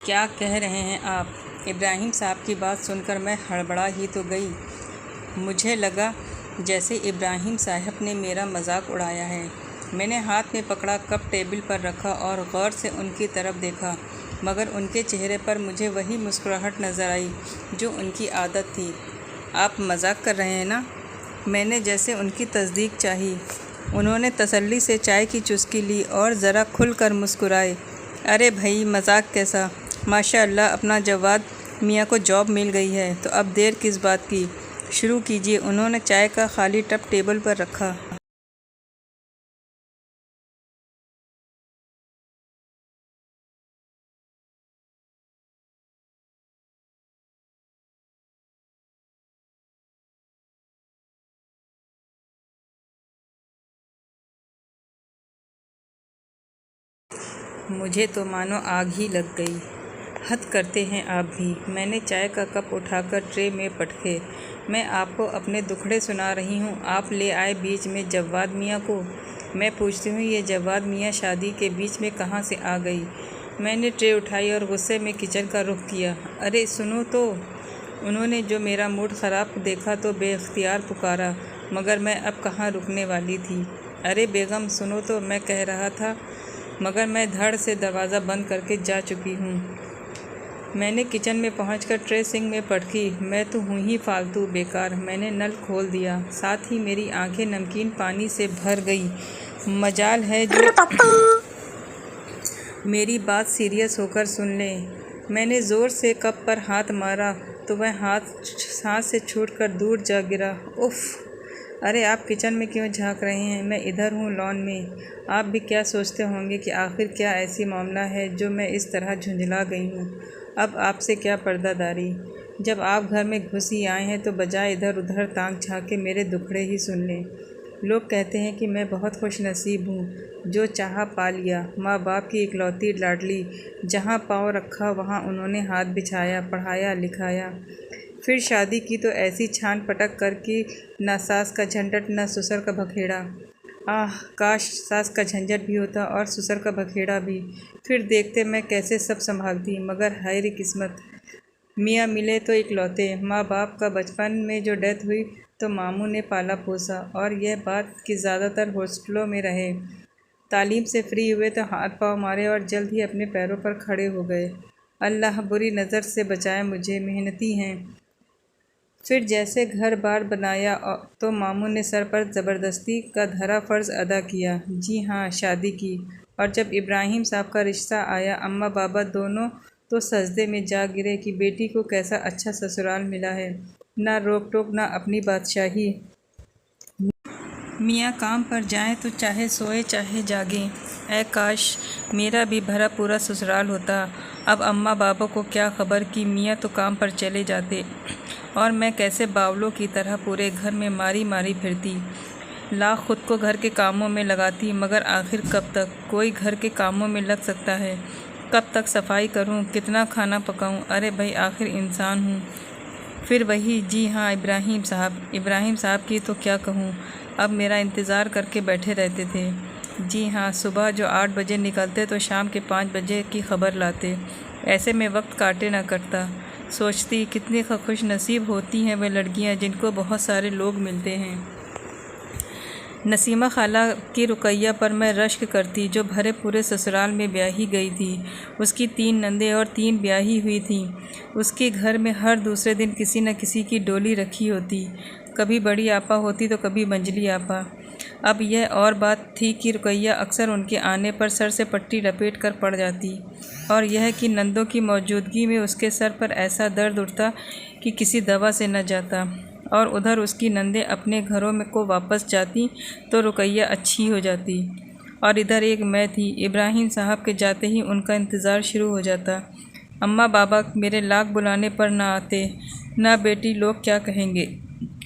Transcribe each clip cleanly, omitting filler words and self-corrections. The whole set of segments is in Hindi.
क्या कह रहे हैं आप? इब्राहिम साहब की बात सुनकर मैं हड़बड़ा ही तो गई। मुझे लगा जैसे इब्राहिम साहब ने मेरा मजाक उड़ाया है। मैंने हाथ में पकड़ा कप टेबल पर रखा और गौर से उनकी तरफ देखा, मगर उनके चेहरे पर मुझे वही मुस्कुराहट नज़र आई जो उनकी आदत थी। आप मजाक कर रहे हैं ना? मैंने जैसे उनकी तस्दीक चाही। उन्होंने तसल्ली से चाय की चुस्की ली और ज़रा खुलकर मुस्कुराए। अरे भई, मजाक कैसा? माशाअल्लाह, अपना जवाद मियाँ को जॉब मिल गई है, तो अब देर किस बात की? शुरू कीजिए। उन्होंने चाय का खाली टप टेबल पर रखा। मुझे तो मानो आग ही लग गई। हद करते हैं आप भी। मैंने चाय का कप उठाकर ट्रे में पटके। मैं आपको अपने दुखड़े सुना रही हूँ, आप ले आए बीच में जव्वाद मियाँ को। मैं पूछती हूँ, ये जव्वाद मियाँ शादी के बीच में कहाँ से आ गई? मैंने ट्रे उठाई और गुस्से में किचन का रुख किया। अरे सुनो तो। उन्होंने जो मेरा मूड ख़राब देखा तो बेख्तियार पुकारा, मगर मैं अब कहाँ रुकने वाली थी। अरे बेगम सुनो तो, मैं कह रहा था, मगर मैं धड़ से दरवाज़ा बंद करके जा चुकी हूँ। मैंने किचन में पहुंचकर ट्रे सिंक में पटकी। मैं तो हूँ ही फालतू बेकार। मैंने नल खोल दिया, साथ ही मेरी आंखें नमकीन पानी से भर गई। मजाल है जो मेरी बात सीरियस होकर सुन लें। मैंने ज़ोर से कप पर हाथ मारा तो वह हाथ से छूटकर दूर जा गिरा। उफ़! अरे आप किचन में क्यों झांक रहे हैं? मैं इधर हूँ लॉन में। आप भी क्या सोचते होंगे कि आखिर क्या ऐसी मामला है जो मैं इस तरह झुंझला गई हूँ। अब आपसे क्या पर्दादारी। जब आप घर में घुस ही आए हैं तो बजाय इधर उधर ताक झाँके मेरे दुखड़े ही सुन लें। लोग कहते हैं कि मैं बहुत खुश नसीब हूँ, जो चाहा पा लिया। माँ बाप की इकलौती लाडली, जहाँ पाँव रखा वहाँ उन्होंने हाथ बिछाया, पढ़ाया लिखाया। फिर शादी की तो ऐसी छान पटक कर कि ना सास का झंझट न ससुर का बखेड़ा। आह, काश सास का झंझट भी होता और ससुर का बखेड़ा भी। फिर देखते मैं कैसे सब संभालती। मगर हाय रे किस्मत, मियाँ मिले तो इकलौते। माँ बाप का बचपन में जो डेथ हुई तो मामू ने पाला पोसा। और यह बात कि ज़्यादातर हॉस्टलों में रहे, तालीम से फ्री हुए तो हाथ पाँव मारे और जल्द ही अपने पैरों पर खड़े हो गए। अल्लाह बुरी नज़र से बचाए मुझे, मेहनती हैं। फिर जैसे घर बार बनाया तो मामू ने सर पर ज़बरदस्ती का धरा फ़र्ज़ अदा किया। जी हाँ, शादी की। और जब इब्राहिम साहब का रिश्ता आया, अम्मा बाबा दोनों तो सजदे में जा गिरे कि बेटी को कैसा अच्छा ससुराल मिला है। ना रोक टोक, ना अपनी बादशाही। मियाँ काम पर जाएं तो चाहे सोए चाहे जागें। ऐ काश मेरा भी भरा पूरा ससुराल होता। अब अम्मा बाबा को क्या खबर कि मियाँ तो काम पर चले जाते और मैं कैसे बावलों की तरह पूरे घर में मारी मारी फिरती। लाख खुद को घर के कामों में लगाती, मगर आखिर कब तक कोई घर के कामों में लग सकता है? कब तक सफाई करूं, कितना खाना पकाऊं? अरे भाई, आखिर इंसान हूं। फिर वही, जी हाँ, इब्राहिम साहब की तो क्या कहूँ। अब मेरा इंतज़ार करके बैठे रहते थे। जी हाँ, सुबह जो 8 बजे निकलते तो शाम के 5 बजे की खबर लाते। ऐसे में वक्त काटे ना करता। सोचती कितनी खुश नसीब होती हैं वे लड़कियाँ जिनको बहुत सारे लोग मिलते हैं। नसीमा खाला की रुकैया पर मैं रश्क करती, जो भरे पूरे ससुराल में ब्याही गई थी। उसकी 3 नंदे और 3 ब्याही हुई थीं। उसके घर में हर दूसरे दिन किसी न किसी की डोली रखी होती। कभी बड़ी आपा होती तो कभी मंजली आपा। अब यह और बात थी कि रुकैया अक्सर उनके आने पर सर से पट्टी लपेट कर पड़ जाती, और यह कि नंदों की मौजूदगी में उसके सर पर ऐसा दर्द उठता कि किसी दवा से न जाता। और उधर उसकी नंदे अपने घरों में को वापस जाती तो रुकैया अच्छी हो जाती। और इधर एक मैं थी। इब्राहिम साहब के जाते ही उनका इंतज़ार शुरू हो जाता। अम्मा बाबा मेरे लाख बुलाने पर ना आते। ना बेटी, लोग क्या कहेंगे।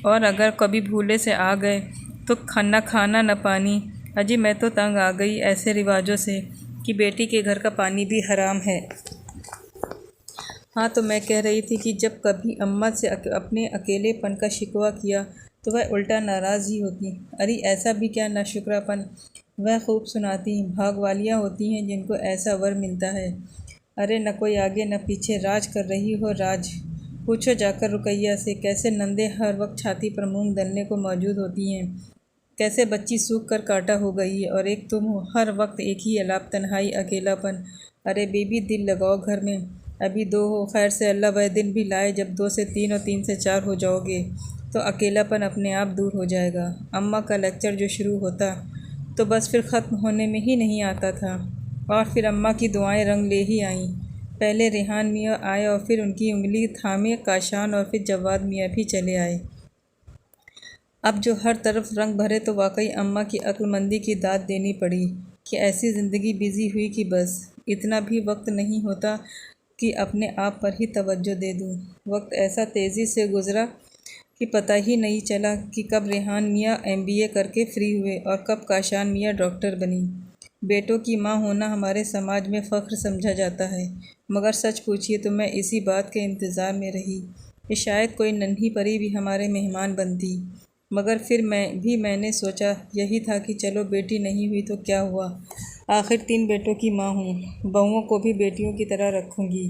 और अगर कभी भूले से आ गए तो न खाना न पानी। अजी मैं तो तंग आ गई ऐसे रिवाजों से कि बेटी के घर का पानी भी हराम है। हाँ, तो मैं कह रही थी कि जब कभी अम्मा से अपने अकेलेपन का शिकवा किया तो वह उल्टा नाराज़ ही होती। अरे ऐसा भी क्या नाशुक्रापन। वह खूब सुनाती, भाग वालियाँ होती हैं जिनको ऐसा वर मिलता है। अरे न कोई आगे न पीछे, राज कर रही हो राज। पूछो जाकर रुकैया से, कैसे नंदे हर वक्त छाती पर मूंग दलने को मौजूद होती हैं, कैसे बच्ची सूख कर कांटा हो गई है, और एक तुम हो, हर वक्त एक ही अलाप, तन्हाई, अकेलापन। अरे बेबी दिल लगाओ घर में, अभी 2 हो, खैर से अल्लाह वह दिन भी लाए जब 2 से 3 और 3 से 4 हो जाओगे तो अकेलापन अपने आप दूर हो जाएगा। अम्मा का लेक्चर जो शुरू होता तो बस फिर ख़त्म होने में ही नहीं आता था। और फिर अम्मा की दुआएं रंग ले ही आईं। पहले रेहान मियाँ आए और फिर उनकी उंगली थामे काशान और फिर जवाद मियाँ भी चले आए। अब जो हर तरफ रंग भरे तो वाकई अम्मा की अक्लमंदी की दाद देनी पड़ी कि ऐसी ज़िंदगी बिजी हुई कि बस इतना भी वक्त नहीं होता कि अपने आप पर ही तवज्जो दे दूँ। वक्त ऐसा तेज़ी से गुज़रा कि पता ही नहीं चला कि कब रेहान मियाँ MBA करके फ्री हुए और कब काशान मियाँ डॉक्टर बनी। बेटों की माँ होना हमारे समाज में फ़ख्र समझा जाता है, मगर सच पूछिए तो मैं इसी बात के इंतज़ार में रही कि शायद कोई नन्ही परी भी हमारे मेहमान बनती। मगर फिर मैंने सोचा यही था कि चलो बेटी नहीं हुई तो क्या हुआ, आखिर 3 बेटों की माँ हूँ, बहुओं को भी बेटियों की तरह रखूँगी।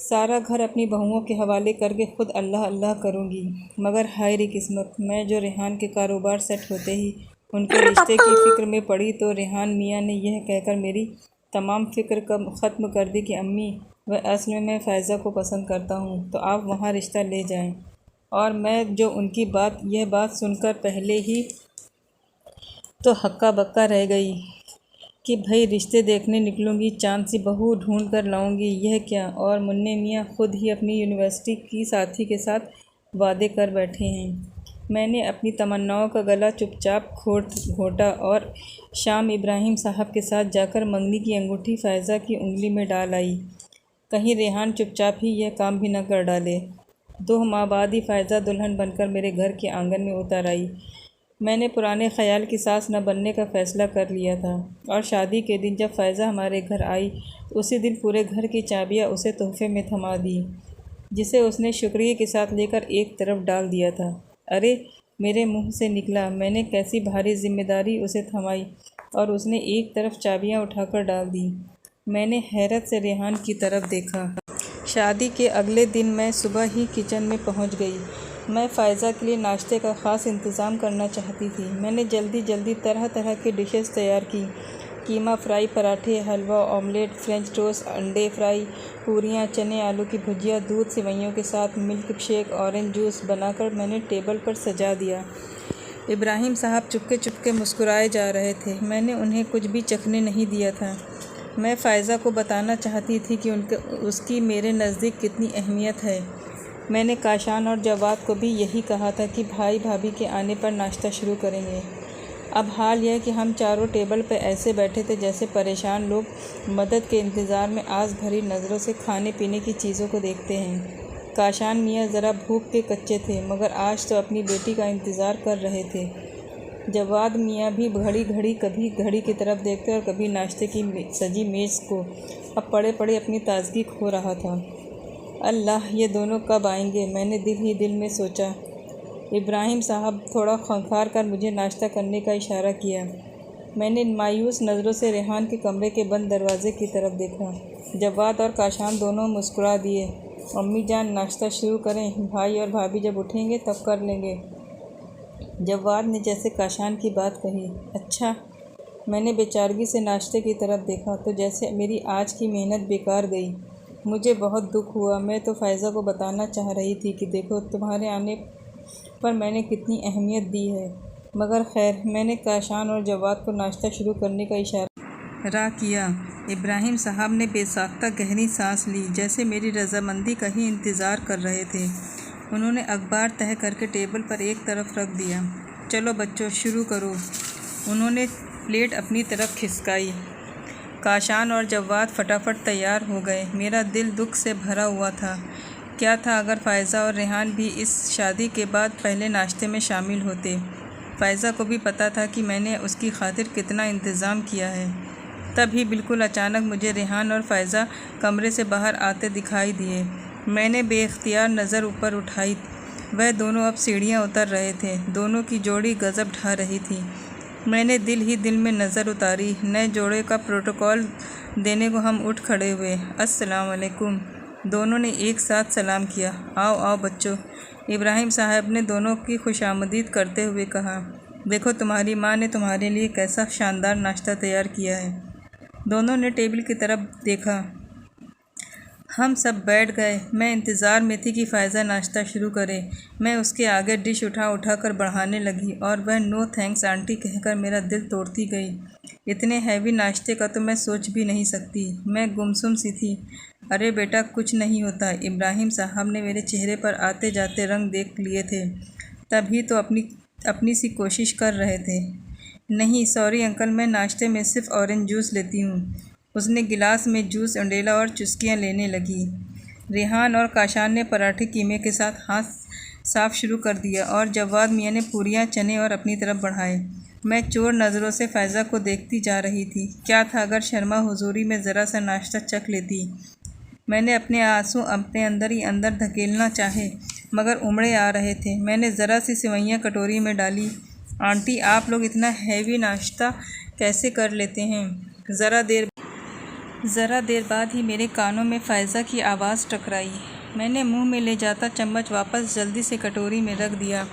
सारा घर अपनी बहुओं के हवाले करके खुद अल्लाह अल्लाह करूँगी। मगर हाय रे किस्मत, मैं जो रेहान के कारोबार सेट होते ही उनके रिश्ते की फ़िक्र में पड़ी तो रेहान मियाँ ने यह कहकर मेरी तमाम फ़िक्र ख़त्म कर दी कि अम्मी, वह असल में मैं फ़ायज़ा को पसंद करता हूँ, तो आप वहाँ रिश्ता ले जाएं। और मैं जो उनकी यह बात सुनकर पहले ही तो हक्का बक्का रह गई कि भाई रिश्ते देखने निकलूँगी, चाँद सी बहू ढूंढ कर लाऊँगी, यह क्या। और मुन्ने मियाँ खुद ही अपनी यूनिवर्सिटी की साथी के साथ वादे कर बैठे हैं। मैंने अपनी तमन्नाओं का गला चुपचाप घोटा और शाम इब्राहिम साहब के साथ जाकर मंगनी की अंगूठी फ़ायज़ा की उंगली में डाल आई। कहीं रेहान चुपचाप ही यह काम भी न कर डाले। 2 माह बाद ही फ़ायज़ा दुल्हन बनकर मेरे घर के आंगन में उतर आई। मैंने पुराने ख्याल की सास न बनने का फ़ैसला कर लिया था और शादी के दिन जब फ़ायज़ा हमारे घर आई उसी दिन पूरे घर की चाबियां उसे तोहफे में थमा दी, जिसे उसने शुक्रिया के साथ लेकर एक तरफ डाल दिया था। अरे मेरे मुंह से निकला, मैंने कैसी भारी जिम्मेदारी उसे थमाई और उसने एक तरफ चाबियां उठाकर डाल दी। मैंने हैरत से रेहान की तरफ देखा। शादी के अगले दिन मैं सुबह ही किचन में पहुंच गई। मैं फ़ायज़ा के लिए नाश्ते का ख़ास इंतज़ाम करना चाहती थी। मैंने जल्दी तरह तरह की डिशेस तैयार की। कीमा फ्राई, पराठे, हलवा, ऑमलेट, फ्रेंच टोस्ट, अंडे फ्राई, पूरियाँ, चने, आलू की भुजिया, दूध सेवइयों के साथ मिल्क शेक, ऑरेंज जूस बनाकर मैंने टेबल पर सजा दिया। इब्राहिम साहब चुपके मुस्कुराए जा रहे थे। मैंने उन्हें कुछ भी चखने नहीं दिया था। मैं फ़ायज़ा को बताना चाहती थी कि उसकी मेरे नज़दीक कितनी अहमियत है। मैंने काशान और जवाद को भी यही कहा था कि भाई भाभी के आने पर नाश्ता शुरू करेंगे। अब हाल यह कि हम चारों टेबल पर ऐसे बैठे थे जैसे परेशान लोग मदद के इंतज़ार में आस भरी नज़रों से खाने पीने की चीज़ों को देखते हैं। काशान मियाँ ज़रा भूख के कच्चे थे, मगर आज तो अपनी बेटी का इंतज़ार कर रहे थे। जवाद मियाँ भी घड़ी कभी घड़ी की तरफ देखते और कभी नाश्ते की सजी मेज़ को। अब पड़े पड़े अपनी ताज़गी खो रहा था। अल्लाह, ये दोनों कब आएंगे, मैंने दिल ही दिल में सोचा। इब्राहिम साहब थोड़ा खंखार कर मुझे नाश्ता करने का इशारा किया। मैंने मायूस नज़रों से रेहान के कमरे के बंद दरवाज़े की तरफ देखा। जवाद और काशान दोनों मुस्कुरा दिए। अम्मी जान नाश्ता शुरू करें, भाई और भाभी जब उठेंगे तब कर लेंगे। जवाद ने जैसे काशान की बात कही। अच्छा। मैंने बेचारगी से नाश्ते की तरफ देखा तो जैसे मेरी आज की मेहनत बेकार गई। मुझे बहुत दुख हुआ। मैं तो फ़ायज़ा को बताना चाह रही थी कि देखो तुम्हारे आने पर मैंने कितनी अहमियत दी है, मगर खैर मैंने काशान और जवाद को नाश्ता शुरू करने का इशारा किया। इब्राहिम साहब ने बेसाख्ता गहरी सांस ली, जैसे मेरी रजामंदी का ही इंतज़ार कर रहे थे। उन्होंने अखबार तह करके टेबल पर एक तरफ रख दिया। चलो बच्चों शुरू करो। उन्होंने प्लेट अपनी तरफ खिसकाई। काशान और जवाद फटाफट तैयार हो गए। मेरा दिल दुख से भरा हुआ था। क्या था अगर फ़ायज़ा और रेहान भी इस शादी के बाद पहले नाश्ते में शामिल होते। फ़ायज़ा को भी पता था कि मैंने उसकी खातिर कितना इंतज़ाम किया है। तभी बिल्कुल अचानक मुझे रेहान और फ़ायज़ा कमरे से बाहर आते दिखाई दिए। मैंने बेख्तियार नज़र ऊपर उठाई। वह दोनों अब सीढ़ियाँ उतर रहे थे। दोनों की जोड़ी गज़ब ढा रही थी। मैंने दिल ही दिल में नज़र उतारी। नए जोड़े का प्रोटोकॉल देने को हम उठ खड़े हुए। अस्सलाम वालेकुम। दोनों ने एक साथ सलाम किया। आओ आओ बच्चों, इब्राहिम साहब ने दोनों की खुशामदीद करते हुए कहा। देखो तुम्हारी माँ ने तुम्हारे लिए कैसा शानदार नाश्ता तैयार किया है। दोनों ने टेबल की तरफ देखा। हम सब बैठ गए। मैं इंतज़ार में थी कि फ़ायज़ा नाश्ता शुरू करे। मैं उसके आगे डिश उठा कर बढ़ाने लगी और वह नो थैंक्स आंटी कहकर मेरा दिल तोड़ती गई। इतने हैवी नाश्ते का तो मैं सोच भी नहीं सकती। मैं गुमसुम सी थी। अरे बेटा कुछ नहीं होता। इब्राहिम साहब ने मेरे चेहरे पर आते जाते रंग देख लिए थे, तभी तो अपनी सी कोशिश कर रहे थे। नहीं सॉरी अंकल, मैं नाश्ते में सिर्फ ऑरेंज जूस लेती हूँ। उसने गिलास में जूस उंडेला और चुस्कियाँ लेने लगी। रेहान और काशान ने पराठे कीमे के साथ हाथ साफ शुरू कर दिया और जवाद मियाँ ने पूरियाँ चने और अपनी तरफ बढ़ाए। मैं चोर नज़रों से फ़ायज़ा को देखती जा रही थी। क्या था अगर शर्मा हुजूरी में ज़रा सा नाश्ता चख लेती। मैंने अपने आंसू अपने अंदर ही अंदर धकेलना चाहे, मगर उमड़े आ रहे थे। मैंने ज़रा सी सेवइयाँ कटोरी में डाली। आंटी आप लोग इतना हैवी नाश्ता कैसे कर लेते हैं? ज़रा देर बाद ही मेरे कानों में फ़ायज़ा की आवाज़ टकराई। मैंने मुंह में ले जाता चम्मच वापस जल्दी से कटोरी में रख दिया।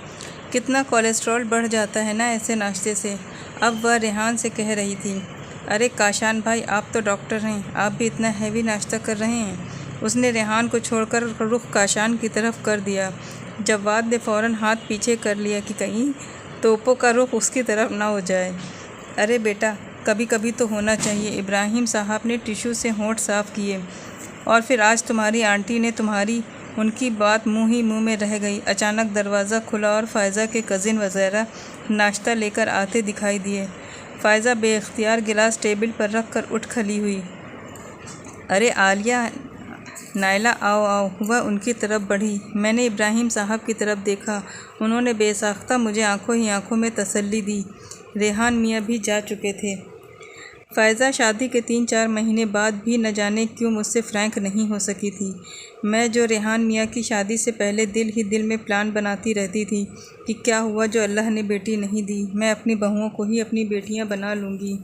कितना कोलेस्ट्रॉल बढ़ जाता है ना ऐसे नाश्ते से। अब वह रेहान से कह रही थी, अरे काशान भाई आप तो डॉक्टर हैं, आप भी इतना हैवी नाश्ता कर रहे हैं। उसने रेहान को छोड़कर रुख काशान की तरफ कर दिया। जवाद ने फ़ौरन हाथ पीछे कर लिया कि कहीं तोपों का रुख उसकी तरफ ना हो जाए। अरे बेटा कभी कभी तो होना चाहिए। इब्राहिम साहब ने टिश्यू से होंठ साफ़ किए। और फिर आज तुम्हारी आंटी ने उनकी बात मुंह ही मुंह में रह गई। अचानक दरवाज़ा खुला और फ़ायज़ा के कज़िन वगैरह नाश्ता लेकर आते दिखाई दिए। फ़ायज़ा बेख्तियार गिलास टेबल पर रख कर उठ खड़ी हुई। अरे आलिया, नायला आओ आओ। वह उनकी तरफ बढ़ी। मैंने इब्राहिम साहब की तरफ देखा। उन्होंने बेसाख्ता मुझे आंखों ही आंखों में तसल्ली दी। रेहान मियाँ भी जा चुके थे। फ़ायज़ा शादी के 3-4 महीने बाद भी न जाने क्यों मुझसे फ्रैंक नहीं हो सकी थी। मैं जो रेहान मियाँ की शादी से पहले दिल ही दिल में प्लान बनाती रहती थी कि क्या हुआ जो अल्लाह ने बेटी नहीं दी, मैं अपनी बहुओं को ही अपनी बेटियाँ बना लूँगी।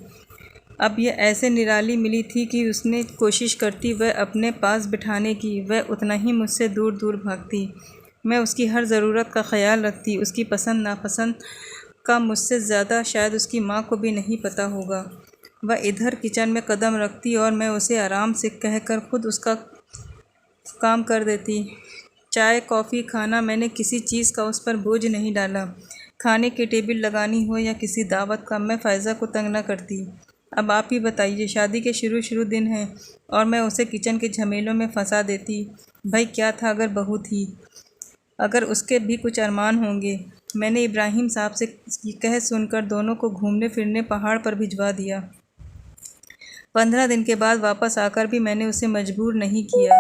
अब यह ऐसे निराली मिली थी कि उसने कोशिश करती वह अपने पास बिठाने की, वह उतना ही मुझसे दूर दूर भागती। मैं उसकी हर ज़रूरत का ख्याल रखती। उसकी पसंद नापसंद का मुझसे ज़्यादा शायद उसकी माँ को भी नहीं पता होगा। वह इधर किचन में कदम रखती और मैं उसे आराम से कहकर खुद उसका काम कर देती। चाय कॉफ़ी खाना, मैंने किसी चीज़ का उस पर बोझ नहीं डाला। खाने की टेबल लगानी हो या किसी दावत का, मैं फ़ायज़ा को तंग न करती। अब आप ही बताइए, शादी के शुरू दिन हैं और मैं उसे किचन के झमेलों में फंसा देती। भाई क्या था अगर बहू थी, अगर उसके भी कुछ अरमान होंगे। मैंने इब्राहिम साहब से कह सुनकर दोनों को घूमने फिरने पहाड़ पर भिजवा दिया। 15 दिन के बाद वापस आकर भी मैंने उसे मजबूर नहीं किया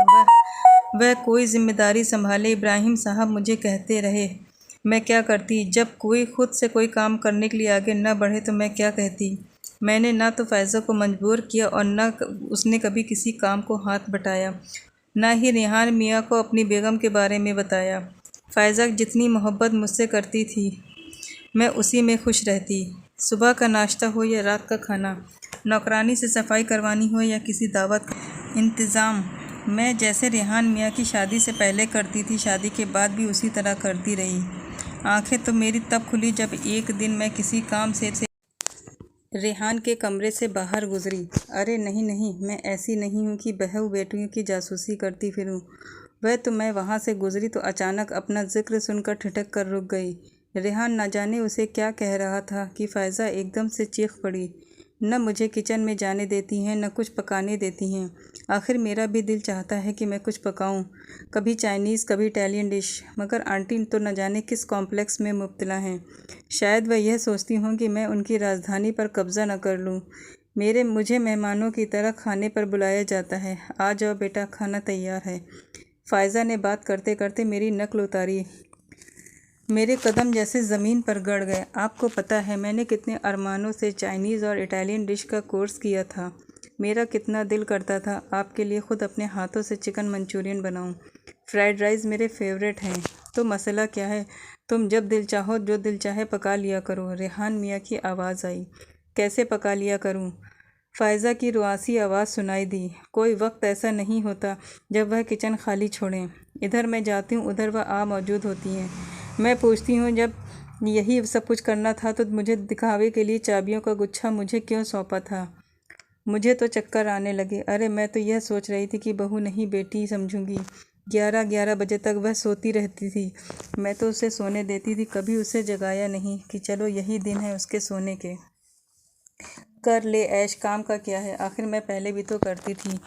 वह कोई जिम्मेदारी संभाले। इब्राहिम साहब मुझे कहते रहे। मैं क्या करती? जब कोई खुद से कोई काम करने के लिए आगे न बढ़े तो मैं क्या कहती? मैंने ना तो फ़ायज़ा को मजबूर किया और न उसने कभी किसी काम को हाथ बटाया, ना ही रेहान मियाँ को अपनी बेगम के बारे में बताया। फ़ायज़ा जितनी मोहब्बत मुझसे करती थी, मैं उसी में खुश रहती। सुबह का नाश्ता हो या रात का खाना, नौकरानी से सफाई करवानी हो या किसी दावत का इंतज़ाम, मैं जैसे रेहान मियाँ की शादी से पहले करती थी, शादी के बाद भी उसी तरह करती रही। आंखें तो मेरी तब खुली जब एक दिन मैं किसी काम से रेहान के कमरे से बाहर गुजरी। अरे नहीं नहीं, मैं ऐसी नहीं हूँ कि बहू बेटियों की जासूसी करती फिरूँ। वह तो मैं वहाँ से गुजरी तो अचानक अपना जिक्र सुनकर ठिठक कर रुक गई। रेहान न जाने उसे क्या कह रहा था कि फ़ायज़ा एकदम से चीख पड़ी। न मुझे किचन में जाने देती हैं, न कुछ पकाने देती हैं। आखिर मेरा भी दिल चाहता है कि मैं कुछ पकाऊं, कभी चाइनीज़ कभी इटालियन डिश, मगर आंटी तो न जाने किस कॉम्प्लेक्स में मुब्तला हैं। शायद वह यह सोचती हों कि मैं उनकी राजधानी पर कब्ज़ा न कर लूं। मुझे मेहमानों की तरह खाने पर बुलाया जाता है। आ जाओ बेटा, खाना तैयार है। फ़ायज़ा ने बात करते करते मेरी नकल उतारी। मेरे कदम जैसे ज़मीन पर गड़ गए। आपको पता है मैंने कितने अरमानों से चाइनीज़ और इटालियन डिश का कोर्स किया था। मेरा कितना दिल करता था आपके लिए खुद अपने हाथों से चिकन मंचूरियन बनाऊं। फ्राइड राइस मेरे फेवरेट हैं। तो मसला क्या है? तुम जब दिल चाहो जो दिल चाहे पका लिया करो। रेहान मियाँ की आवाज़ आई। कैसे पका लिया करूं? फ़ायज़ा की रुआसी आवाज़ सुनाई दी। कोई वक्त ऐसा नहीं होता जब वह किचन खाली छोड़ें। इधर मैं जाती हूँ उधर वह आ मौजूद होती हैं। मैं पूछती हूँ जब यही सब कुछ करना था तो मुझे दिखावे के लिए चाबियों का गुच्छा मुझे क्यों सौंपा था? मुझे तो चक्कर आने लगे। अरे मैं तो यह सोच रही थी कि बहू नहीं बेटी समझूंगी। 11-11 बजे तक वह सोती रहती थी। मैं तो उसे सोने देती थी, कभी उसे जगाया नहीं कि चलो यही दिन है उसके सोने के। कर ले ऐश, काम का क्या है, आखिर मैं पहले भी तो करती थी।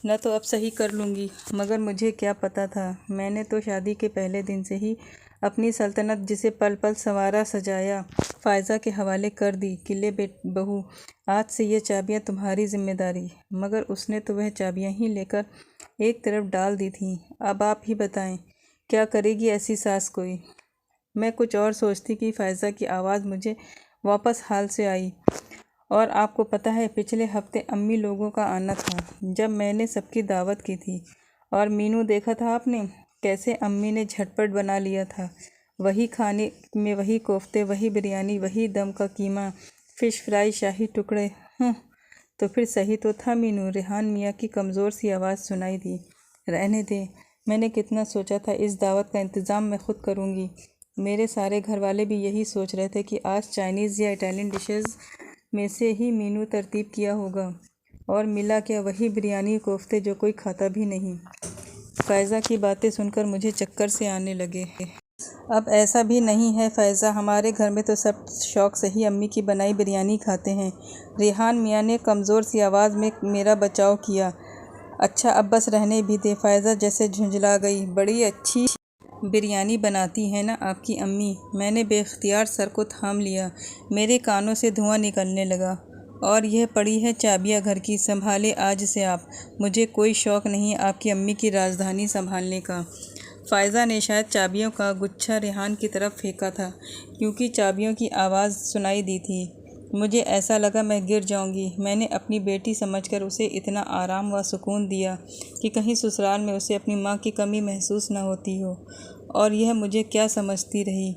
न तो अब सही कर लूँगी। मगर मुझे क्या पता था, मैंने तो शादी के पहले दिन से ही अपनी सल्तनत जिसे पल पल संवारा सजाया फ़ायज़ा के हवाले कर दी कि ले बहू, आज से ये चाबियाँ तुम्हारी जिम्मेदारी। मगर उसने तो वह चाबियाँ ही लेकर एक तरफ डाल दी थीं। अब आप ही बताएं, क्या करेगी ऐसी सास कोई? मैं कुछ और सोचती कि फ़ायज़ा की आवाज़ मुझे वापस हाल से आई। और आपको पता है, पिछले हफ्ते अम्मी लोगों का आना था जब मैंने सबकी दावत की थी। और मीनू देखा था आपने, कैसे अम्मी ने झटपट बना लिया था। वही खाने में वही कोफ्ते, वही बिरयानी, वही दम का कीमा, फ़िश फ्राई, शाही टुकड़े। तो फिर सही तो था मीनू। रेहान मियाँ की कमज़ोर सी आवाज़ सुनाई दी। रहने दे, मैंने कितना सोचा था इस दावत का इंतज़ाम मैं खुद करूँगी। मेरे सारे घर वाले भी यही सोच रहे थे कि आज चाइनीज़ या इटालियन डिशेज़ में से ही मीनू तरतीब किया होगा। और मिला क्या, वही बिरयानी कोफ्ते जो कोई खाता भी नहीं। फ़ायज़ा की बातें सुनकर मुझे चक्कर से आने लगे। अब ऐसा भी नहीं है फ़ायज़ा, हमारे घर में तो सब शौक़ से ही अम्मी की बनाई बिरयानी खाते हैं। रेहान मियाँ ने कमज़ोर सी आवाज़ में मेरा बचाव किया। अच्छा अब बस रहने भी दे। फ़ायज़ा जैसे झुंझला गई। बड़ी अच्छी बिरयानी बनाती है ना आपकी अम्मी? मैंने बेख्तियार सर को थाम लिया। मेरे कानों से धुआं निकलने लगा। और यह पड़ी है चाबियां घर की, संभाले आज से आप। मुझे कोई शौक़ नहीं आपकी अम्मी की राजधानी संभालने का। फ़ायज़ा ने शायद चाबियों का गुच्छा रेहान की तरफ फेंका था, क्योंकि चाबियों की आवाज़ सुनाई दी थी। मुझे ऐसा लगा मैं गिर जाऊंगी। मैंने अपनी बेटी समझकर उसे इतना आराम व सुकून दिया कि कहीं ससुराल में उसे अपनी माँ की कमी महसूस न होती हो। और यह मुझे क्या समझती रही।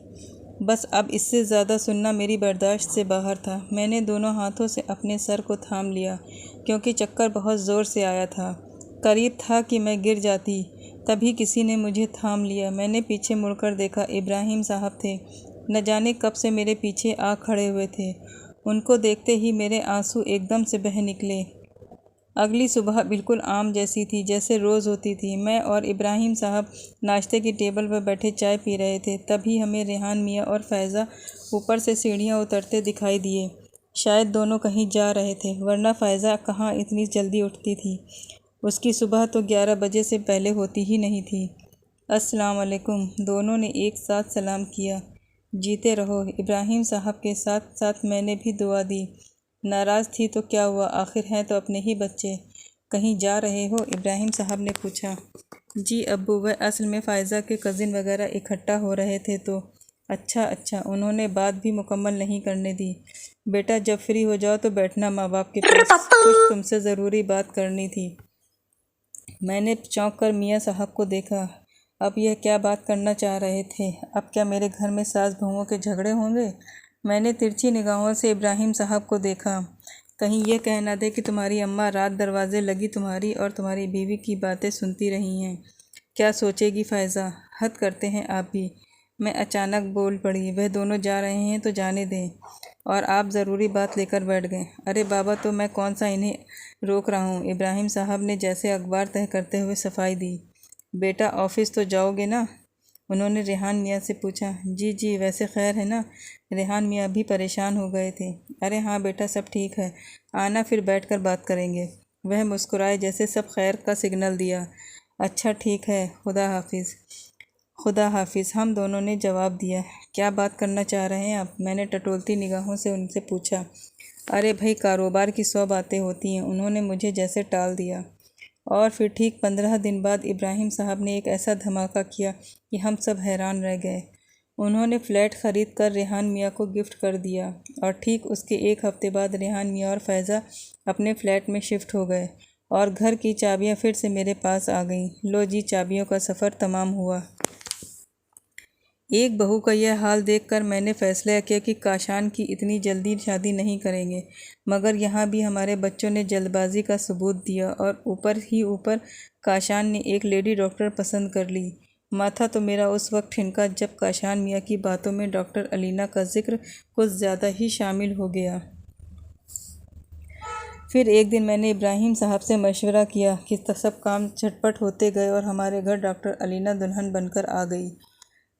बस अब इससे ज़्यादा सुनना मेरी बर्दाश्त से बाहर था। मैंने दोनों हाथों से अपने सर को थाम लिया, क्योंकि चक्कर बहुत ज़ोर से आया था। करीब था कि मैं गिर जाती। तभी किसी ने मुझे थाम लिया। मैंने पीछे मुड़कर देखा, इब्राहिम साहब थे। न जाने कब से मेरे पीछे आ खड़े हुए थे। उनको देखते ही मेरे आंसू एकदम से बह निकले। अगली सुबह बिल्कुल आम जैसी थी, जैसे रोज़ होती थी। मैं और इब्राहिम साहब नाश्ते की टेबल पर बैठे चाय पी रहे थे। तभी हमें रेहान मियाँ और फ़ायज़ा ऊपर से सीढ़ियाँ उतरते दिखाई दिए। शायद दोनों कहीं जा रहे थे, वरना फ़ायज़ा कहाँ इतनी जल्दी उठती थी। उसकी सुबह तो 11 बजे से पहले होती ही नहीं थी। अस्सलाम वालेकुम, दोनों ने एक साथ सलाम किया। जीते रहो। इब्राहिम साहब के साथ साथ मैंने भी दुआ दी। नाराज़ थी तो क्या हुआ, आखिर हैं तो अपने ही बच्चे। कहीं जा रहे हो? इब्राहिम साहब ने पूछा। जी अब्बू, वह असल में फ़ायज़ा के कज़िन वगैरह इकट्ठा हो रहे थे तो। अच्छा, उन्होंने बात भी मुकम्मल नहीं करने दी। बेटा जब फ्री हो जाओ तो बैठना माँ बाप के पास, कुछ तुमसे ज़रूरी बात करनी थी। मैंने चौंक कर मियाँ साहब को देखा। अब यह क्या बात करना चाह रहे थे? अब क्या मेरे घर में सास बहुओं के झगड़े होंगे? मैंने तिरछी निगाहों से इब्राहिम साहब को देखा। कहीं ये कह न दे कि तुम्हारी अम्मा रात दरवाज़े लगी तुम्हारी और तुम्हारी बीवी की बातें सुनती रही हैं। क्या सोचेगी फ़ायज़ा? हद करते हैं आप भी। मैं अचानक बोल पड़ी। वह दोनों जा रहे हैं तो जाने दें। और आप ज़रूरी बात लेकर बैठ गए। अरे बाबा, तो मैं कौन सा इन्हें रोक रहा हूँ। इब्राहिम साहब ने जैसे अखबार तह करते हुए सफाई दी। बेटा ऑफ़िस तो जाओगे ना? उन्होंने रेहान मियाँ से पूछा। जी, वैसे खैर है ना? रेहान मियाँ भी परेशान हो गए थे। अरे हाँ बेटा, सब ठीक है, आना फिर बैठकर बात करेंगे। वह मुस्कुराए जैसे सब खैर का सिग्नल दिया। अच्छा ठीक है, खुदा हाफिज़। खुदा हाफिज़, हम दोनों ने जवाब दिया। क्या बात करना चाह रहे हैं आप? मैंने टटोलती निगाहों से उनसे पूछा। अरे भाई, कारोबार की 100 बातें होती हैं। उन्होंने मुझे जैसे टाल दिया। और फिर ठीक 15 दिन बाद इब्राहिम साहब ने एक ऐसा धमाका किया कि हम सब हैरान रह गए। उन्होंने फ़्लैट ख़रीद कर रेहान मियाँ को गिफ्ट कर दिया। और ठीक उसके एक हफ़्ते बाद रेहान मियाँ और फ़ायज़ा अपने फ़्लैट में शिफ्ट हो गए और घर की चाबियाँ फिर से मेरे पास आ गईं। लो जी, चाबियों का सफ़र तमाम हुआ। एक बहू का यह हाल देखकर मैंने फैसला किया कि काशान की इतनी जल्दी शादी नहीं करेंगे, मगर यहाँ भी हमारे बच्चों ने जल्दबाजी का सबूत दिया और ऊपर ही ऊपर काशान ने एक लेडी डॉक्टर पसंद कर ली। माथा तो मेरा उस वक्त ठिनका जब काशान मियाँ की बातों में डॉक्टर अलीना का जिक्र कुछ ज़्यादा ही शामिल हो गया। फिर एक दिन मैंने इब्राहिम साहब से मशवरा किया कि सब काम झटपट होते गए और हमारे घर डॉक्टर अलीना दुल्हन बनकर आ गई।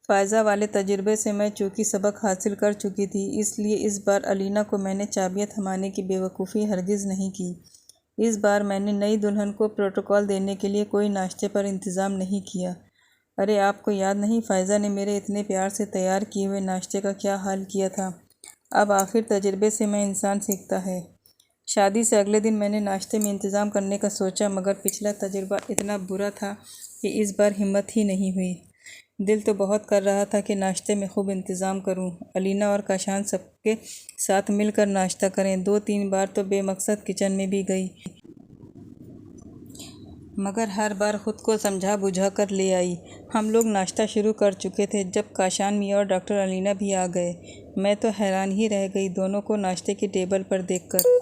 फ़ायज़ा वाले तजुर्बे से मैं चूँकि सबक हासिल कर चुकी थी, इसलिए इस बार अलीना को मैंने चाबियाँ थमाने की बेवकूफ़ी हरगिज़ नहीं की। इस बार मैंने नई दुल्हन को प्रोटोकॉल देने के लिए कोई नाश्ते पर इंतज़ाम नहीं किया। अरे आपको याद नहीं, फ़ायज़ा ने मेरे इतने प्यार से तैयार किए हुए नाश्ते का क्या हाल किया था। अब आखिर तजुर्बे से मैं इंसान सीखता है। शादी से अगले दिन मैंने नाश्ते में इंतज़ाम करने का सोचा, मगर पिछला तजुर्बा इतना बुरा था कि इस बार हिम्मत ही नहीं हुई। दिल तो बहुत कर रहा था कि नाश्ते में खूब इंतज़ाम करूं, अलीना और काशान सबके साथ मिलकर नाश्ता करें। 2-3 बार तो बेमकसद किचन में भी गई, मगर हर बार ख़ुद को समझा बुझा कर ले आई। हम लोग नाश्ता शुरू कर चुके थे जब काशान मियाँ और डॉक्टर अलीना भी आ गए। मैं तो हैरान ही रह गई दोनों को नाश्ते की टेबल पर देखकर।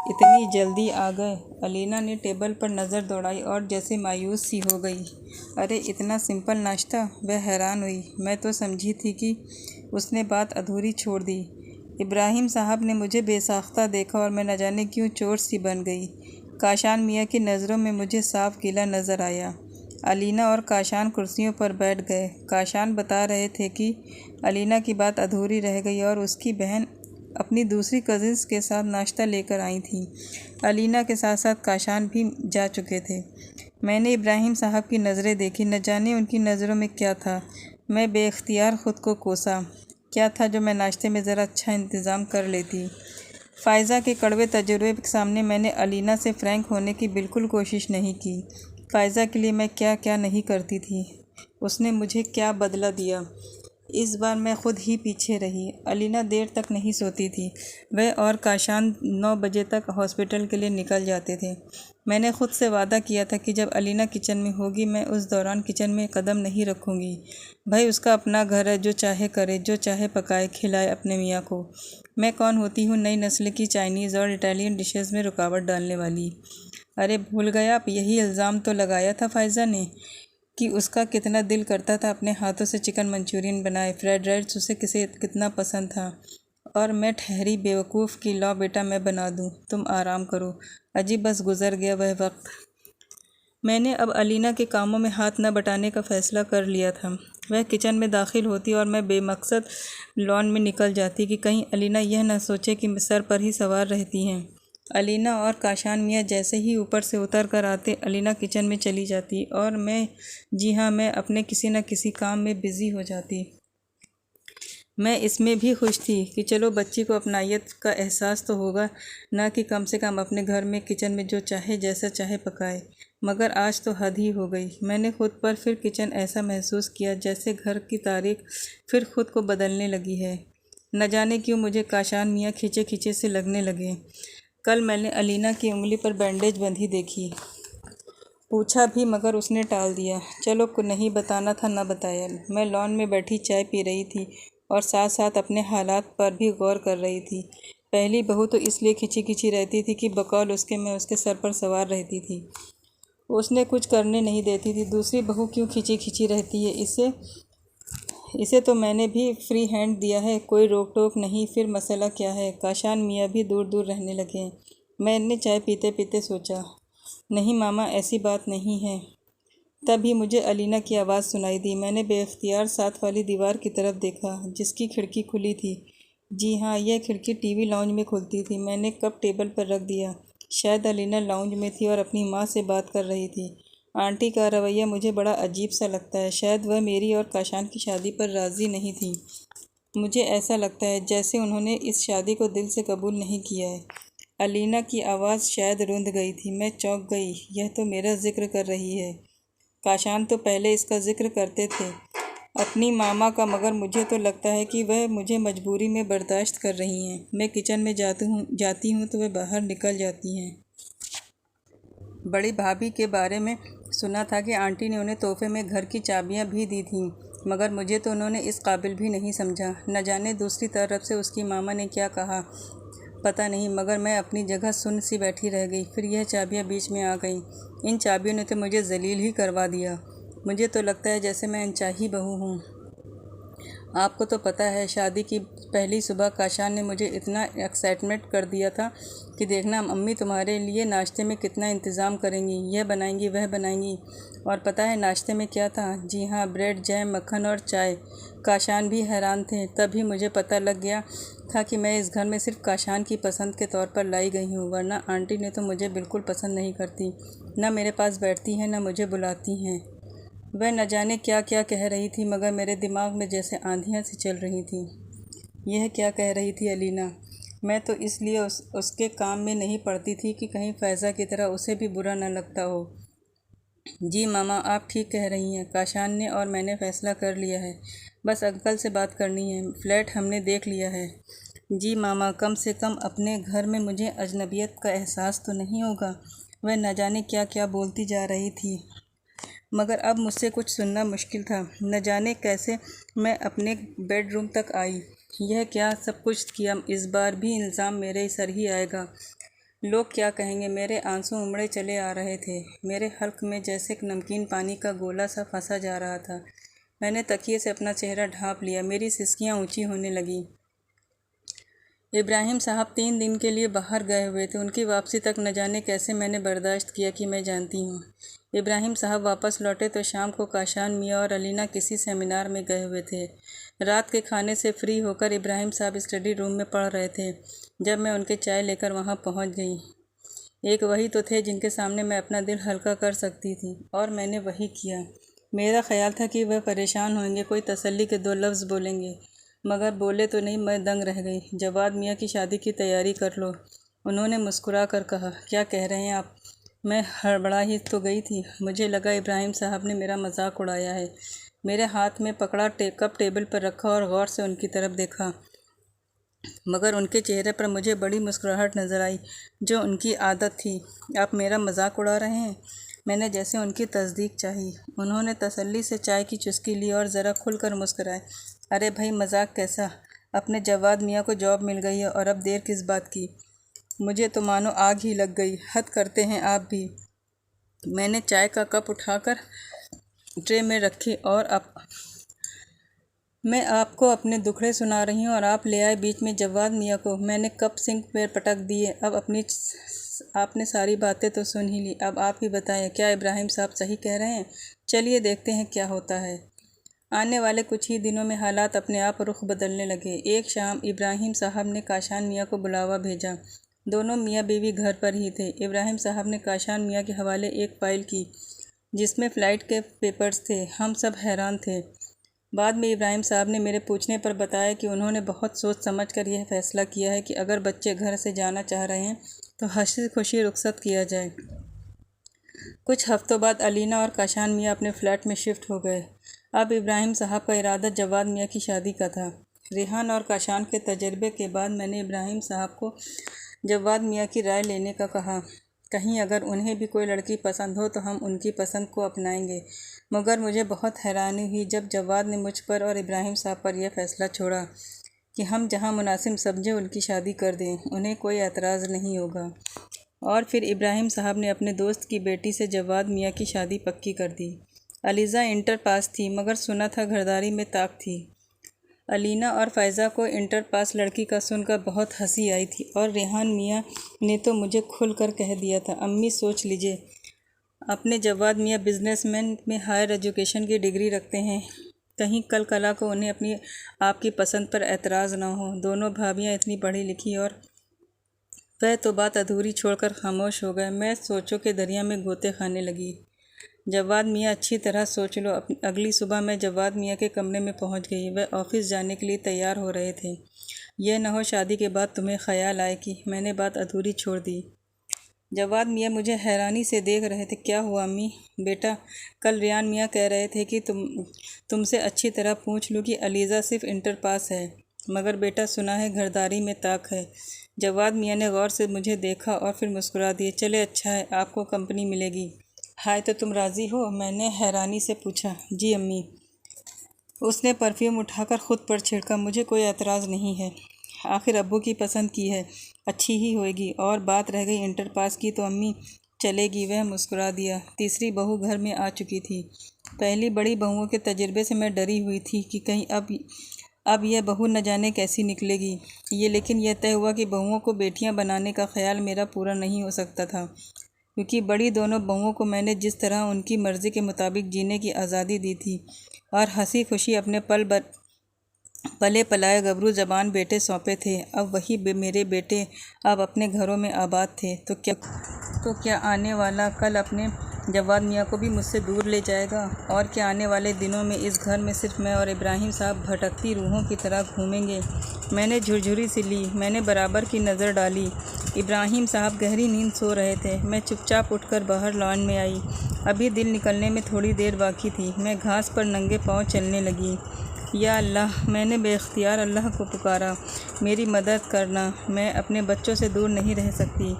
इतनी जल्दी आ गए? अलीना ने टेबल पर नज़र दौड़ाई और जैसे मायूस सी हो गई। अरे इतना सिंपल नाश्ता? वह हैरान हुई। मैं तो समझी थी कि उसने बात अधूरी छोड़ दी। इब्राहिम साहब ने मुझे बेसाख्ता देखा और मैं न जाने क्यों चोर सी बन गई। काशान मियाँ की नज़रों में मुझे साफ गिला नज़र आया। अलीना और काशान कुर्सियों पर बैठ गए। काशान बता रहे थे कि अलीना की बात अधूरी रह गई और उसकी बहन अपनी दूसरी कज़िन्स के साथ नाश्ता लेकर आई थी। अलीना के साथ साथ काशान भी जा चुके थे। मैंने इब्राहिम साहब की नज़रें देखी, न जाने उनकी नज़रों में क्या था। मैं बेख्तियार ख़ुद को कोसा। क्या था जो मैं नाश्ते में ज़रा अच्छा इंतज़ाम कर लेती। फ़ायज़ा के कड़वे तजुर्बे के सामने मैंने अलीना से फ्रैंक होने की बिल्कुल कोशिश नहीं की। फ़ायज़ा के लिए मैं क्या क्या नहीं करती थी, उसने मुझे क्या बदला दिया। इस बार मैं खुद ही पीछे रही। अलीना देर तक नहीं सोती थी। वह और काशान 9 बजे तक हॉस्पिटल के लिए निकल जाते थे। मैंने खुद से वादा किया था कि जब अलीना किचन में होगी मैं उस दौरान किचन में कदम नहीं रखूँगी। भाई उसका अपना घर है, जो चाहे करे, जो चाहे पकाए खिलाए अपने मियाँ को। मैं कौन होती हूँ नई नस्ल की चाइनीज़ और इटालियन डिशेज़ में रुकावट डालने वाली। अरे भूल गए आप, यही इल्ज़ाम तो लगाया था फ़ायज़ा ने कि उसका कितना दिल करता था अपने हाथों से चिकन मंचूरियन बनाए, फ्राइड राइस उसे कितना पसंद था। और मैं ठहरी बेवकूफ़ कि लो बेटा मैं बना दूँ, तुम आराम करो। अजी बस गुज़र गया वह वक्त। मैंने अब अलीना के कामों में हाथ न बटाने का फ़ैसला कर लिया था। वह किचन में दाखिल होती और मैं बेमकसद लॉन में निकल जाती कि कहीं अलीना यह न सोचे कि सर पर ही सवार रहती हैं। अलीना और काशान मियाँ जैसे ही ऊपर से उतर कर आते, अलीना किचन में चली जाती और मैं, जी हाँ, मैं अपने किसी न किसी काम में बिज़ी हो जाती। मैं इसमें भी खुश थी कि चलो बच्ची को अपनायत का एहसास तो होगा, ना कि कम से कम अपने घर में किचन में जो चाहे जैसा चाहे पकाए। मगर आज तो हद ही हो गई। मैंने खुद पर फिर किचन ऐसा महसूस किया जैसे घर की तारीख फिर खुद को बदलने लगी है। न जाने क्यों मुझे काशान मियाँ खींचे खींचे से लगने लगे। कल मैंने अलीना की उंगली पर बैंडेज बंधी देखी। पूछा भी मगर उसने टाल दिया। चलो नहीं बताना था न बताया। मैं लॉन में बैठी चाय पी रही थी और साथ साथ अपने हालात पर भी गौर कर रही थी। पहली बहू तो इसलिए खिंची खिंची रहती थी कि बकौल उसके मैं उसके सर पर सवार रहती थी, उसने कुछ करने नहीं देती थी। दूसरी बहू क्यों खिंची खिंची रहती है, इसे तो मैंने भी फ्री हैंड दिया है, कोई रोक टोक नहीं। फिर मसला क्या है? काशान मियाँ भी दूर दूर रहने लगे हैं। मैंने चाय पीते पीते सोचा। नहीं मामा, ऐसी बात नहीं है। तभी मुझे अलीना की आवाज़ सुनाई दी। मैंने बेख्तियार साथ वाली दीवार की तरफ देखा जिसकी खिड़की खुली थी। जी हाँ, यह खिड़की टीवी लाउंज में खुलती थी। मैंने कप टेबल पर रख दिया। शायद अलीना लाउंज में थी और अपनी माँ से बात कर रही थी। आंटी का रवैया मुझे बड़ा अजीब सा लगता है। शायद वह मेरी और काशान की शादी पर राज़ी नहीं थी। मुझे ऐसा लगता है जैसे उन्होंने इस शादी को दिल से कबूल नहीं किया है। अलीना की आवाज़ शायद रुंध गई थी। मैं चौंक गई। यह तो मेरा जिक्र कर रही है। काशान तो पहले इसका जिक्र करते थे, अपनी मामा का, मगर मुझे तो लगता है कि वह मुझे मजबूरी में बर्दाश्त कर रही हैं। मैं किचन में जाती हूँ तो वह बाहर निकल जाती हैं। बड़ी भाभी के बारे में सुना था कि आंटी ने उन्हें तोहफे में घर की चाबियाँ भी दी थीं। मगर मुझे तो उन्होंने इस काबिल भी नहीं समझा। न जाने दूसरी तरफ से उसकी मामा ने क्या कहा, पता नहीं, मगर मैं अपनी जगह सुन्न सी बैठी रह गई। फिर यह चाबियां बीच में आ गईं। इन चाबियों ने तो मुझे जलील ही करवा दिया। मुझे तो लगता है जैसे मैं अनचाही बहू हूँ। आपको तो पता है, शादी की पहली सुबह काशान ने मुझे इतना एक्साइटमेंट कर दिया था कि देखना अम्मी तुम्हारे लिए नाश्ते में कितना इंतज़ाम करेंगी, यह बनाएंगी वह बनाएंगी। और पता है नाश्ते में क्या था? जी हाँ, ब्रेड, जैम, मक्खन और चाय। काशान भी हैरान थे। तभी मुझे पता लग गया था कि मैं इस घर में सिर्फ काशान की पसंद के तौर पर लाई गई हूँ, वरना आंटी ने तो मुझे बिल्कुल पसंद नहीं करती। न मेरे पास बैठती हैं, न मुझे बुलाती हैं। वह न जाने क्या क्या कह रही थी, मगर मेरे दिमाग में जैसे आंधियाँ सी चल रही थी। यह क्या कह रही थी अलीना? मैं तो इसलिए उसके काम में नहीं पड़ती थी कि कहीं फ़ैज़ा की तरह उसे भी बुरा न लगता हो। जी मामा, आप ठीक कह रही हैं। काशान ने और मैंने फ़ैसला कर लिया है। बस अंकल से बात करनी है। फ्लैट हमने देख लिया है। जी मामा, कम से कम अपने घर में मुझे अजनबियत का एहसास तो नहीं होगा। वह न जाने क्या क्या बोलती जा रही थी, मगर अब मुझसे कुछ सुनना मुश्किल था। न जाने कैसे मैं अपने बेडरूम तक आई। यह क्या सब कुछ किया? इस बार भी इल्ज़ाम मेरे सर ही आएगा। लोग क्या कहेंगे? मेरे आंसू उमड़े चले आ रहे थे। मेरे हल्क में जैसे नमकीन पानी का गोला सा फंसा जा रहा था। मैंने तकिए से अपना चेहरा ढाँप लिया। मेरी सिसकियाँ ऊंची होने लगीं। इब्राहिम साहब 3 दिन के लिए बाहर गए हुए थे। उनकी वापसी तक न जाने कैसे मैंने बर्दाश्त किया कि मैं जानती हूँ। इब्राहिम साहब वापस लौटे तो शाम को काशान, मियाँ और अलीना किसी सेमिनार में गए हुए थे। रात के खाने से फ्री होकर इब्राहिम साहब स्टडी रूम में पढ़ रहे थे जब मैं उनके चाय लेकर वहाँ पहुँच गई। एक वही तो थे जिनके सामने मैं अपना दिल हल्का कर सकती थी, और मैंने वही किया। मेरा ख्याल था कि वह परेशान होंगे, कोई तसल्ली के 2 लफ्ज़ बोलेंगे, मगर बोले तो नहीं। मैं दंग रह गई। जवाद मियाँ की शादी की तैयारी कर लो, उन्होंने मुस्कुरा कर कहा। क्या कह रहे हैं आप? मैं हड़बड़ा ही तो गई थी। मुझे लगा इब्राहिम साहब ने मेरा मजाक उड़ाया है। मेरे हाथ में पकड़ा कप टेबल पर रखा और गौर से उनकी तरफ देखा, मगर उनके चेहरे पर मुझे बड़ी मुस्कुराहट नज़र आई, जो उनकी आदत थी। आप मेरा मजाक उड़ा रहे हैं? मैंने जैसे उनकी तस्दीक चाही। उन्होंने तसल्ली से चाय की चुस्की ली और ज़रा खुलकर मुस्कुराए। अरे भाई, मजाक कैसा? अपने जवाद मियाँ को जॉब मिल गई है और अब देर किस बात की? मुझे तो मानो आग ही लग गई। हद करते हैं आप भी। मैंने चाय का कप उठाकर ट्रे में रखी और अब मैं आपको अपने दुखड़े सुना रही हूँ और आप ले आए बीच में जवाद मियाँ को। मैंने कप सिंक पर पटक दिए। अब आपने सारी बातें तो सुन ही ली। अब आप ही बताएं, क्या इब्राहिम साहब सही कह रहे हैं? चलिए देखते हैं क्या होता है। आने वाले कुछ ही दिनों में हालात अपने आप रुख बदलने लगे। एक शाम इब्राहिम साहब ने काशान मियाँ को बुलावा भेजा। दोनों मियाँ बीवी घर पर ही थे। इब्राहिम साहब ने काशान मियाँ के हवाले एक फ़ाइल की जिसमें फ़्लाइट के पेपर्स थे। हम सब हैरान थे। बाद में इब्राहिम साहब ने मेरे पूछने पर बताया कि उन्होंने बहुत सोच समझ कर यह फ़ैसला किया है कि अगर बच्चे घर से जाना चाह रहे हैं तो हंसी खुशी रुखसत किया जाए। कुछ हफ्तों बाद अलीना और काशान मियाँ अपने फ़्लैट में शिफ्ट हो गए। अब इब्राहिम साहब का इरादा जवाद मियाँ की शादी का था। रेहान और काशान के तजर्बे के बाद मैंने इब्राहिम साहब को जवाद मियाँ की राय लेने का कहा। कहीं अगर उन्हें भी कोई लड़की पसंद हो तो हम उनकी पसंद को अपनाएंगे। मगर मुझे बहुत हैरानी हुई जब जवाद ने मुझ पर और इब्राहिम साहब पर यह फ़ैसला छोड़ा कि हम जहां मुनासिब समझे उनकी शादी कर दें, उन्हें कोई एतराज़ नहीं होगा। और फिर इब्राहिम साहब ने अपने दोस्त की बेटी से जवाद मियाँ की शादी पक्की कर दी। अलीज़ा इंटर पास थी, मगर सुना था घरदारी में ताक थी। अलीना और फ़ैज़ा को इंटर पास लड़की का सुनकर बहुत हंसी आई थी, और रेहान मियाँ ने तो मुझे खुल कर कह दिया था, अम्मी सोच लीजिए, अपने जवाद मियाँ बिजनेसमैन में हायर एजुकेशन की डिग्री रखते हैं, कहीं कल कला को उन्हें अपनी आपकी पसंद पर एतराज़ ना हो। दोनों भाभियाँ इतनी पढ़ी लिखी, और वह तो बात अधूरी छोड़कर खामोश हो गए। मैं सोचों के दरिया में गोते खाने लगी। जवाद मियाँ अच्छी तरह सोच लो। अगली सुबह मैं जवाद मियाँ के कमरे में पहुँच गई। वह ऑफिस जाने के लिए तैयार हो रहे थे। यह न हो शादी के बाद तुम्हें ख्याल आए कि मैंने बात अधूरी छोड़ दी। जवाद मियाँ मुझे हैरानी से देख रहे थे। क्या हुआ अम्मी? बेटा, कल रियान मियाँ कह रहे थे कि तुमसे अच्छी तरह पूछ लूँ कि अलीज़ा सिर्फ इंटर पास है, मगर बेटा सुना है घरदारी में ताक है। जवाद मियाँ ने गौर से मुझे देखा और फिर मुस्कुरा दिए। चले, अच्छा है, आपको कंपनी मिलेगी। हाय, तो तुम राज़ी हो? मैंने हैरानी से पूछा। जी अम्मी। उसने परफ्यूम उठाकर ख़ुद पर छिड़का। मुझे कोई एतराज़ नहीं है, आखिर अब्बू की पसंद की है, अच्छी ही होएगी। और बात रह गई इंटर पास की तो अम्मी चलेगी। वह मुस्कुरा दिया। तीसरी बहू घर में आ चुकी थी। पहली बड़ी बहुओं के तजुर्बे से मैं डरी हुई थी कि कहीं अब यह बहू न जाने कैसी निकलेगी। लेकिन यह तय हुआ कि बहुओं को बेटियां बनाने का ख्याल मेरा पूरा नहीं हो सकता था, क्योंकि बड़ी दोनों बहुओं को मैंने जिस तरह उनकी मर्ज़ी के मुताबिक जीने की आज़ादी दी थी और हंसी खुशी अपने पले पलाए गबरू जबान बेटे सौंपे थे, अब वही मेरे बेटे अब अपने घरों में आबाद थे। तो क्या आने वाला कल अपने जवाद मियाँ को भी मुझसे दूर ले जाएगा? और क्या आने वाले दिनों में इस घर में सिर्फ मैं और इब्राहिम साहब भटकती रूहों की तरह घूमेंगे? मैंने झुरझुरी सी ली। मैंने बराबर की नज़र डाली। इब्राहिम साहब गहरी नींद सो रहे थे। मैं चुपचाप उठकर बाहर लॉन में आई। अभी दिन निकलने में थोड़ी देर बाकी थी। मैं घास पर नंगे पाँव चलने लगी। या अल्लाह, मैंने बेख्तियार अल्लाह को पुकारा, मेरी मदद करना। मैं अपने बच्चों से दूर नहीं रह सकती।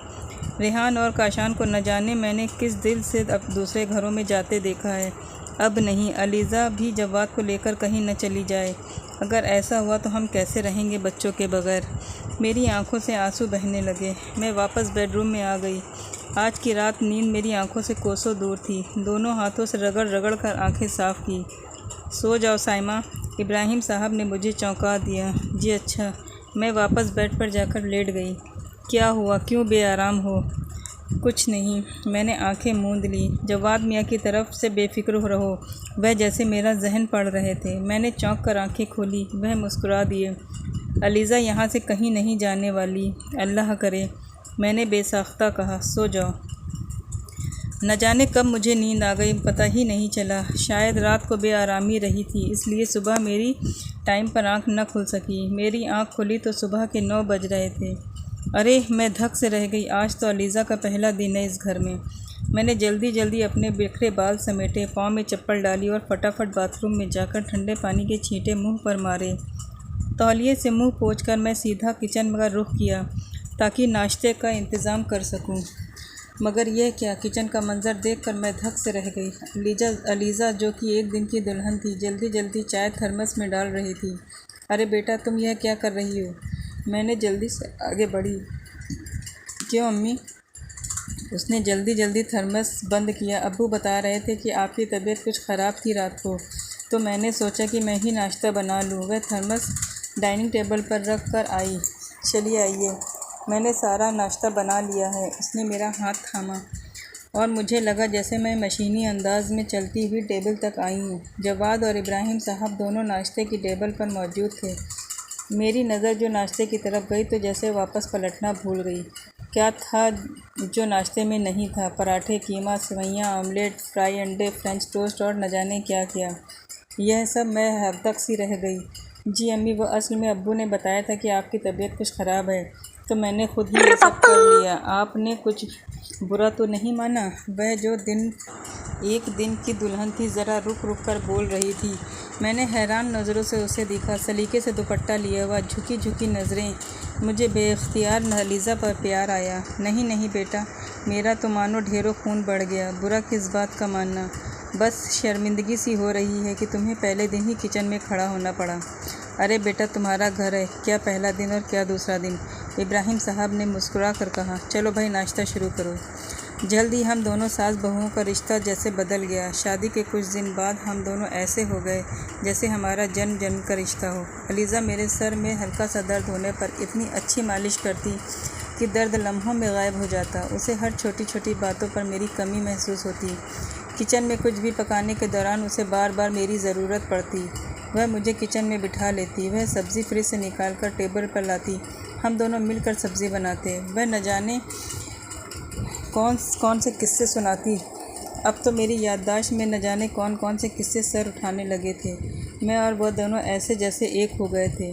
रेहान और काशान को न जाने मैंने किस दिल से अब दूसरे घरों में जाते देखा है। अब नहीं, अलीज़ा भी जवाद को लेकर कहीं न चली जाए। अगर ऐसा हुआ तो हम कैसे रहेंगे बच्चों के बगैर? मेरी आंखों से आंसू बहने लगे। मैं वापस बेडरूम में आ गई। आज की रात नींद मेरी आंखों से कोसों दूर थी। दोनों हाथों से रगड़ रगड़ कर आंखें साफ़ की। सो जाओ साइमा, इब्राहिम साहब ने मुझे चौंका दिया। जी अच्छा। मैं वापस बेड पर जाकर लेट गई। क्या हुआ, क्यों बेआराम हो? कुछ नहीं, मैंने आंखें मूंद ली। जवाद मियाँ की तरफ से बेफिक्र रहो, वह जैसे मेरा जहन पढ़ रहे थे। मैंने चौंक कर आंखें खोली। वह मुस्कुरा दिए। अलीज़ा यहाँ से कहीं नहीं जाने वाली, अल्लाह करे, मैंने बेसाख्ता कहा। सो जाओ। न जाने कब मुझे नींद आ गई, पता ही नहीं चला। शायद रात को बेआरामी रही थी, इसलिए सुबह मेरी टाइम पर आंख न खुल सकी। मेरी आंख खुली तो सुबह के 9 बज रहे थे। अरे, मैं धक से रह गई। आज तो अलीज़ा का पहला दिन है इस घर में। मैंने जल्दी जल्दी अपने बिखरे बाल समेटे, पाँव में चप्पल डाली और फटाफट बाथरूम में जाकर ठंडे पानी के छींटे मुंह पर मारे। तौलिए से मुंह पोंछकर मैं सीधा किचन का रुख किया ताकि नाश्ते का इंतज़ाम कर सकूं। मगर यह क्या, किचन का मंजर देखकर मैं धक से रह गई। अलीज़ा जो कि एक दिन की दुल्हन थी, जल्दी जल्दी चाय थर्मस में डाल रही थी। अरे बेटा, तुम यह क्या कर रही हो? मैंने जल्दी से आगे बढ़ी। क्यों अम्मी? उसने जल्दी जल्दी थर्मस बंद किया। अब्बू बता रहे थे कि आपकी तबीयत कुछ ख़राब थी रात को, तो मैंने सोचा कि मैं ही नाश्ता बना लूँ। वह थर्मस डाइनिंग टेबल पर रख कर आई। चलिए आइए, मैंने सारा नाश्ता बना लिया है। उसने मेरा हाथ थामा और मुझे लगा जैसे मैं मशीनी अंदाज में चलती हुई टेबल तक आई हूँ। जवाद और इब्राहिम साहब दोनों नाश्ते की टेबल पर मौजूद थे। मेरी नज़र जो नाश्ते की तरफ गई तो जैसे वापस पलटना भूल गई। क्या था जो नाश्ते में नहीं था? पराठे, कीमा, सेवइयाँ, ऑमलेट, फ्राई अंडे, फ्रेंच टोस्ट और न जाने क्या क्या। यह सब मैं हबतक सी रह गई। जी अम्मी, वो असल में अब्बू ने बताया था कि आपकी तबीयत कुछ ख़राब है, तो मैंने खुद ही ये सब कर लिया। आपने कुछ बुरा तो नहीं माना? वह जो एक दिन की दुल्हन थी ज़रा रुक रुक कर बोल रही थी। मैंने हैरान नज़रों से उसे देखा। सलीके से दुपट्टा लिया हुआ, झुकी झुकी नज़रें। मुझे बेख्तियार अलीज़ा पर प्यार आया। नहीं नहीं बेटा, मेरा तो मानो ढेरों खून बढ़ गया। बुरा किस बात का मानना, बस शर्मिंदगी सी हो रही है कि तुम्हें पहले दिन ही किचन में खड़ा होना पड़ा। अरे बेटा, तुम्हारा घर है, क्या पहला दिन और क्या दूसरा दिन? इब्राहिम साहब ने मुस्कुरा कर कहा। चलो भाई, नाश्ता शुरू करो। जल्द ही हम दोनों सास बहुओं का रिश्ता जैसे बदल गया। शादी के कुछ दिन बाद हम दोनों ऐसे हो गए जैसे हमारा जन्म जन्म का रिश्ता हो। अलीज़ा मेरे सर में हल्का सा दर्द होने पर इतनी अच्छी मालिश करती कि दर्द लम्हों में गायब हो जाता। उसे हर छोटी छोटी बातों पर मेरी कमी महसूस होती। किचन में कुछ भी पकाने के दौरान उसे बार बार मेरी ज़रूरत पड़ती। वह मुझे किचन में बिठा लेती। वह सब्ज़ी फ्रिज से निकाल कर टेबल पर लाती। हम दोनों मिलकर सब्ज़ी बनाते। वह न जाने कौन से किस्से सुनाती। अब तो मेरी याददाश्त में न जाने कौन से किस्से सर उठाने लगे थे। मैं और वह दोनों ऐसे जैसे एक हो गए थे।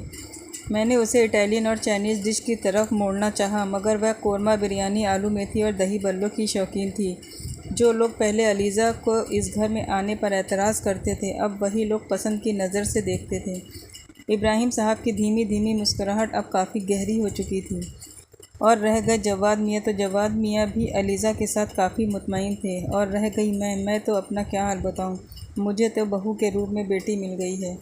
मैंने उसे इटालियन और चाइनीज़ डिश की तरफ मोड़ना चाहा, मगर वह कोरमा, बिरयानी, आलू मेथी और दही बल्लों की शौकीन थी। जो लोग पहले अलीज़ा को इस घर में आने पर एतराज़ करते थे, अब वही लोग पसंद की नज़र से देखते थे। इब्राहिम साहब की धीमी धीमी मुस्कुराहट अब काफ़ी गहरी हो चुकी थी। और रह गए जवाद मियाँ, तो जवाद मियाँ भी अलीज़ा के साथ काफ़ी मुतमईन थे। और रह गई मैं तो अपना क्या हाल बताऊँ। मुझे तो बहू के रूप में बेटी मिल गई है।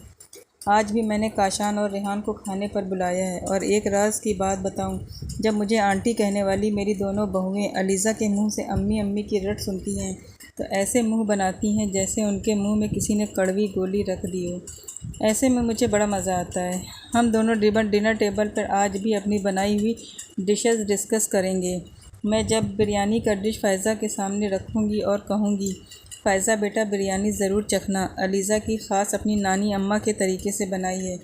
आज भी मैंने काशान और रेहान को खाने पर बुलाया है। और एक राज की बात बताऊं, जब मुझे आंटी कहने वाली मेरी दोनों बहुएं अलीज़ा के मुंह से अम्मी अम्मी की रट सुनती हैं तो ऐसे मुंह बनाती हैं जैसे उनके मुंह में किसी ने कड़वी गोली रख दी हो। ऐसे में मुझे बड़ा मज़ा आता है। हम दोनों डिनर टेबल पर आज भी अपनी बनाई हुई डिशेस डिस्कस करेंगे। मैं जब बिरयानी का डिश फ़ायज़ा के सामने रखूँगी और कहूँगी, फ़ायज़ा बेटा बिरयानी ज़रूर चखना, अलीज़ा की ख़ास अपनी नानी अम्मा के तरीके से बनाई है,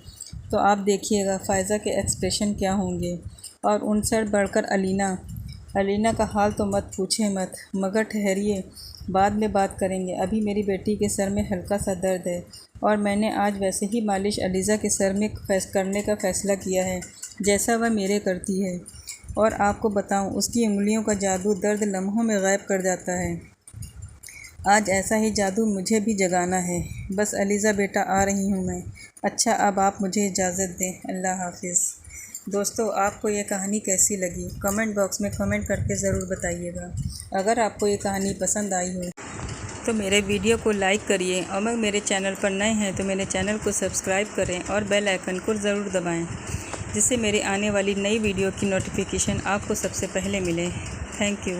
तो आप देखिएगा फ़ायज़ा के एक्सप्रेशन क्या होंगे। और उनसे बढ़कर अलीना का हाल तो मत पूछे मत, मगर ठहरिए, बाद में बात करेंगे। अभी मेरी बेटी के सर में हल्का सा दर्द है और मैंने आज वैसे ही मालिश अलीज़ा के सर में करने का फ़ैसला किया है जैसा वह मेरे करती है। और आपको बताऊं, उसकी उंगलियों का जादू दर्द लम्हों में गायब कर जाता है। आज ऐसा ही जादू मुझे भी जगाना है। बस अलीज़ा बेटा, आ रही हूँ मैं। अच्छा, अब आप मुझे इजाज़त दें। अल्लाह हाफिज़। दोस्तों, आपको ये कहानी कैसी लगी कमेंट बॉक्स में कमेंट करके ज़रूर बताइएगा। अगर आपको ये कहानी पसंद आई हो तो मेरे वीडियो को लाइक करिए और अगर मेरे चैनल पर नए हैं तो मेरे चैनल को सब्सक्राइब करें और बेल आइकन को ज़रूर दबाएं, जिससे मेरी आने वाली नई वीडियो की नोटिफिकेशन आपको सबसे पहले मिले। Thank you.